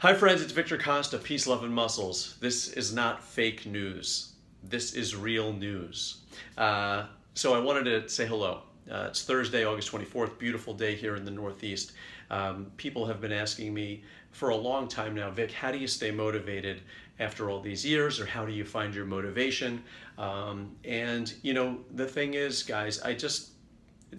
Hi friends, it's Victor Costa, Peace, Love, and Muscles. This is not fake news. This is real news. So I wanted to say hello. It's Thursday, August 24th, beautiful day here in the Northeast. People have been asking me for a long time now, Vic, how do you stay motivated after all these years, or how do you find your motivation? And you know, the thing is, guys, I just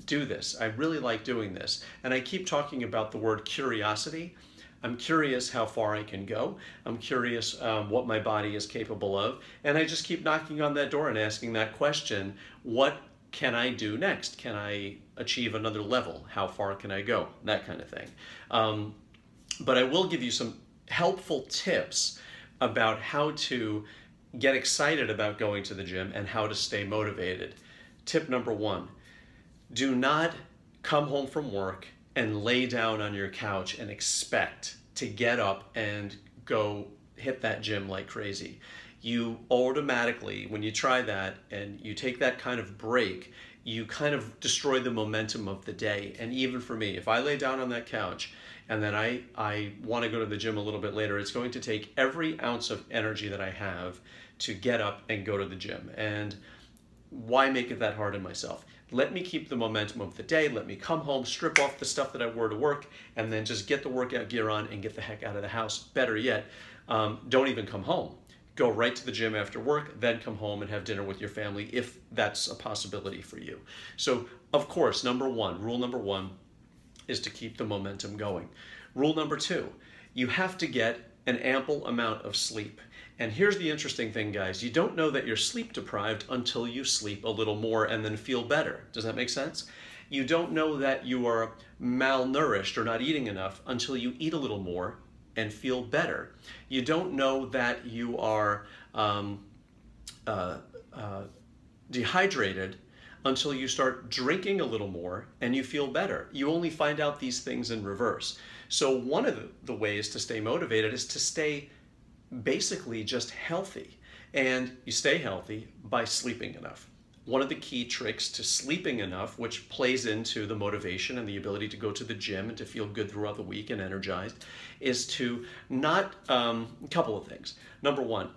do this. I really like doing this. And I keep talking about the word curiosity. I'm curious how far I can go. I'm curious what my body is capable of. And I just keep knocking on that door and asking that question, what can I do next? Can I achieve another level? How far can I go? That kind of thing. But I will give you some helpful tips about how to get excited about going to the gym and how to stay motivated. Tip number one, do not come home from work and lay down on your couch and expect to get up and go hit that gym like crazy. You automatically, when you try that and you take that kind of break, you kind of destroy the momentum of the day. And even for me, if I lay down on that couch and then I want to go to the gym a little bit later, it's going to take every ounce of energy that I have to get up and go to the gym. And why make it that hard on myself? Let me keep the momentum of the day. Let me come home, strip off the stuff that I wore to work, and then just get the workout gear on and get the heck out of the house. Better yet, don't even come home. Go right to the gym after work, then come home and have dinner with your family if that's a possibility for you. So, of course, rule number one is to keep the momentum going. Rule number two, you have to get an ample amount of sleep. And here's the interesting thing, guys. You don't know that you're sleep deprived until you sleep a little more and then feel better. Does that make sense? You don't know that you are malnourished or not eating enough until you eat a little more and feel better. You don't know that you are dehydrated until you start drinking a little more and you feel better. You only find out these things in reverse. So one of the ways to stay motivated is to stay basically just healthy. And you stay healthy by sleeping enough. One of the key tricks to sleeping enough, which plays into the motivation and the ability to go to the gym and to feel good throughout the week and energized, is to not, a couple of things. Number one,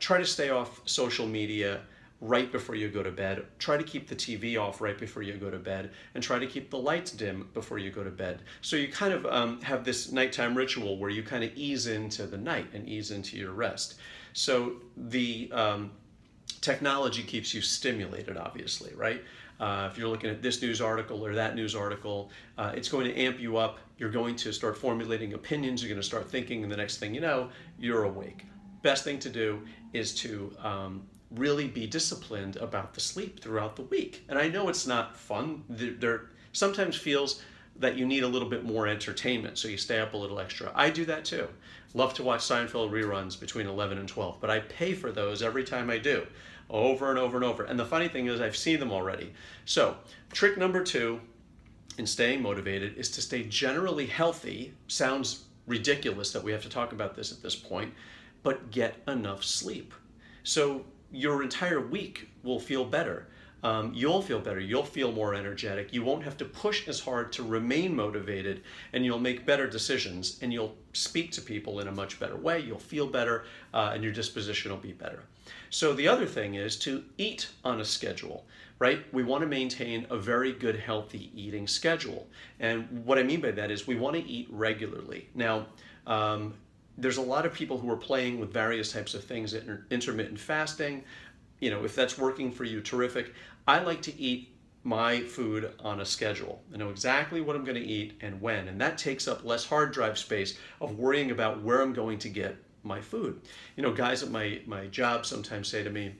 try to stay off social media right before you go to bed. Try to keep the TV off right before you go to bed, and try to keep the lights dim before you go to bed. So you kind of have this nighttime ritual where you kind of ease into the night and ease into your rest. So the technology keeps you stimulated, obviously, right? If you're looking at this news article or that news article, it's going to amp you up. You're going to start formulating opinions. You're going to start thinking, and the next thing you know, you're awake. Best thing to do is to really be disciplined about the sleep throughout the week. And I know it's not fun. There sometimes feels that you need a little bit more entertainment, so you stay up a little extra. I do that too. Love to watch Seinfeld reruns between 11 and 12, but I pay for those every time I do, over and over and over. And the funny thing is I've seen them already. So trick number two in staying motivated is to stay generally healthy. Sounds ridiculous that we have to talk about this at this point, but get enough sleep. So your entire week will feel better. You'll feel better. You'll feel more energetic. You won't have to push as hard to remain motivated, and you'll make better decisions, and you'll speak to people in a much better way. You'll feel better, and your disposition will be better. So the other thing is to eat on a schedule, right? We want to maintain a very good, healthy eating schedule. And what I mean by that is we want to eat regularly. Now, there's a lot of people who are playing with various types of things, intermittent fasting. You know, if that's working for you, terrific. I like to eat my food on a schedule. I know exactly what I'm going to eat and when, and that takes up less hard drive space of worrying about where I'm going to get my food. You know, guys at my job sometimes say to me,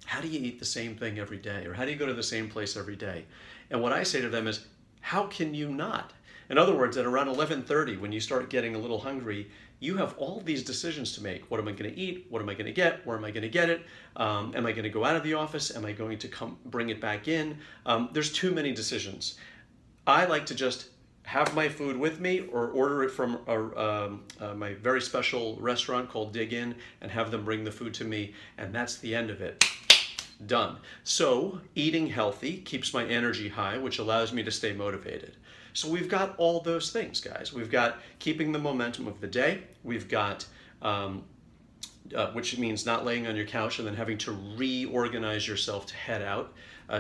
how do you eat the same thing every day? Or how do you go to the same place every day? And what I say to them is, how can you not? In other words, at around 11:30, when you start getting a little hungry, you have all these decisions to make. What am I going to eat? What am I going to get? Where am I going to get it? Am I going to go out of the office? Am I going to come bring it back in? There's too many decisions. I like to just have my food with me or order it from my very special restaurant called Dig In and have them bring the food to me, and that's the end of it. Done. So eating healthy keeps my energy high, which allows me to stay motivated. So we've got all those things, guys. We've got keeping the momentum of the day. We've got which means not laying on your couch and then having to reorganize yourself to head out.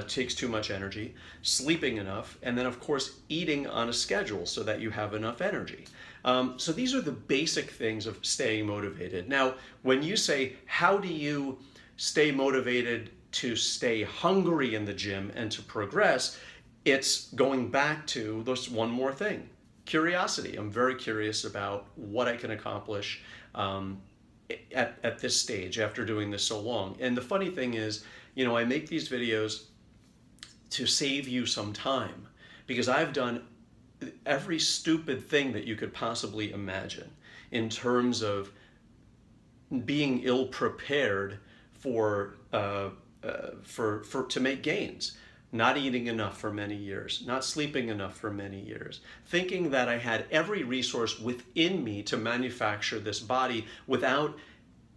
Takes too much energy. Sleeping enough, and then of course eating on a schedule so that you have enough energy. So these are the basic things of staying motivated. Now, when you say, how do you stay motivated to stay hungry in the gym and to progress, it's going back to this one more thing, curiosity. I'm very curious about what I can accomplish at this stage after doing this so long. And the funny thing is, you know, I make these videos to save you some time, because I've done every stupid thing that you could possibly imagine in terms of being ill prepared to make gains. Not eating enough for many years, not sleeping enough for many years, thinking that I had every resource within me to manufacture this body without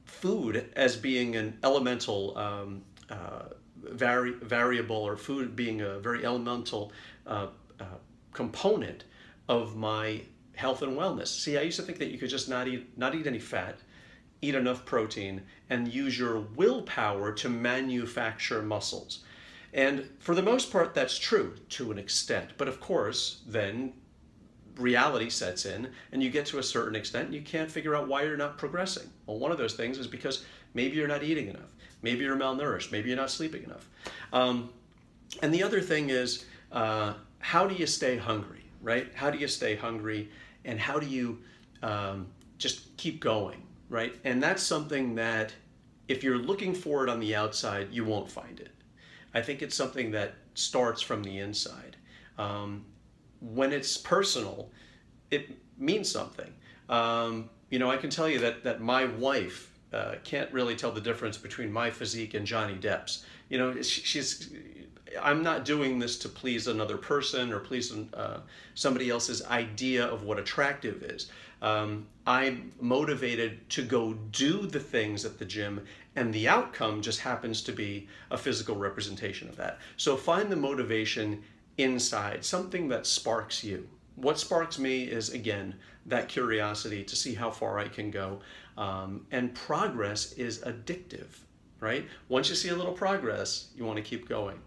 food as being an elemental variable, or food being a very elemental component of my health and wellness. See, I used to think that you could just not eat any fat, eat enough protein, and use your willpower to manufacture muscles. And for the most part, that's true to an extent. But of course, then reality sets in and you get to a certain extent and you can't figure out why you're not progressing. Well, one of those things is because maybe you're not eating enough. Maybe you're malnourished. Maybe you're not sleeping enough. And the other thing is, how do you stay hungry, right? How do you stay hungry, and how do you just keep going, right? And that's something that if you're looking for it on the outside, you won't find it. I think it's something that starts from the inside. When it's personal, it means something. You know, I can tell you that my wife can't really tell the difference between my physique and Johnny Depp's. You know, I'm not doing this to please another person or please somebody else's idea of what attractive is. I'm motivated to go do the things at the gym, and the outcome just happens to be a physical representation of that. So find the motivation inside, something that sparks you. What sparks me is, again, that curiosity to see how far I can go. And progress is addictive, right? Once you see a little progress, you want to keep going.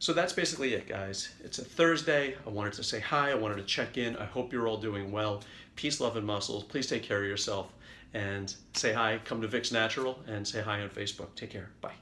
So that's basically it, guys. It's a Thursday. I wanted to say hi. I wanted to check in. I hope you're all doing well. Peace, love, and muscles. Please take care of yourself and say hi. Come to Vic's Natural and say hi on Facebook. Take care. Bye.